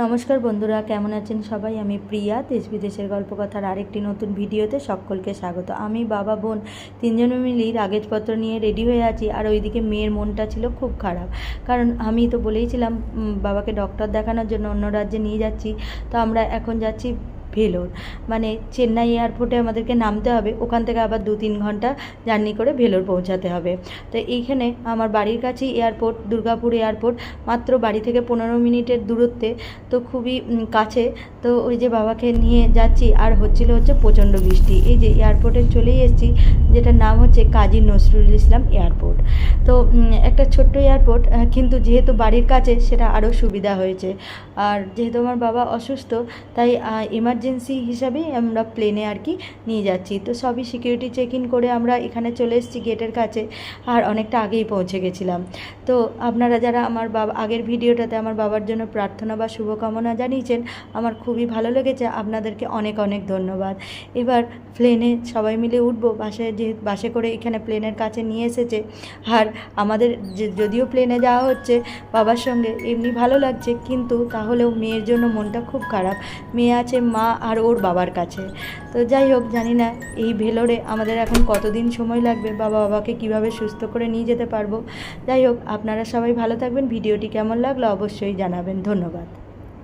নমস্কার বন্ধুরা, কেমন আছেন সবাই? আমি প্রিয়া, দেশ বিদেশের গল্পকথার আরেকটি নতুন ভিডিওতে সকলকে স্বাগত। আমি বাবা বোন তিনজনে মিলেই কাগজপত্র নিয়ে রেডি হয়ে আছি। আর ওইদিকে মেয়ের মনটা ছিল খুব খারাপ, কারণ আমি তো বলেইছিলাম বাবাকে ডক্টর দেখানোর জন্য অন্য রাজ্যে নিয়ে যাচ্ছি। তো আমরা এখন যাচ্ছি ভেলোর, মানে চেন্নাই এয়ারপোর্টে আমাদেরকে নামতে হবে, ওখান থেকে আবার 2-3 ঘন্টা জার্নি করে ভেলোর পৌঁছাতে হবে। তো এইখানে আমার বাড়ির কাছেই এয়ারপোর্ট, দুর্গাপুর এয়ারপোর্ট, মাত্র বাড়ি থেকে 15 মিনিটের দূরত্বে, তো খুবই কাছে। তো ওই যে বাবাকে নিয়ে যাচ্ছি, আর হচ্ছে প্রচণ্ড বৃষ্টি। এই যে এয়ারপোর্টে চলেই এসেছি, যেটার নাম হচ্ছে কাজী নজরুল ইসলাম এয়ারপোর্ট। তো একটা ছোট্ট এয়ারপোর্ট, কিন্তু যেহেতু বাড়ির কাছে সেটা আরও সুবিধা হয়েছে। আর যেহেতু আমার বাবা অসুস্থ, তাই এমার্জেন্সি হিসাবেই আমরা প্লেনে আর কি নিয়ে যাচ্ছি। তো সবই সিকিউরিটি চেক ইন করে আমরা এখানে চলে এসেছি গেটের কাছে, আর অনেকটা আগেই পৌঁছে গেছিলাম। তো আপনারা যারা আমার আগের ভিডিওটাতে আমার বাবার জন্য প্রার্থনা বা শুভকামনা জানিয়েছেন, আমার খুবই ভালো লেগেছে, আপনাদেরকে অনেক অনেক ধন্যবাদ। এবার প্লেনে সবাই মিলে উঠবো। বাসে করে এখানে প্লেনের কাছে নিয়ে এসেছে। আর আমাদের যদিও প্লেনে যাওয়া হচ্ছে বাবার সঙ্গে, এমনি ভালো লাগছে, কিন্তু তাহলেও মেয়ের জন্য মনটা খুব খারাপ। মেয়ে আছে মা আর ওর বাবার কাছে। তো যাই হোক, জানি না এই ভেলোরে আমাদের এখন কতদিন সময় লাগবে, বাবাকে কিভাবে সুস্থ করে নিয়ে যেতে পারবো। যাই হোক, আপনারা সবাই ভালো থাকবেন। ভিডিওটি কেমন লাগলো অবশ্যই জানাবেন। ধন্যবাদ।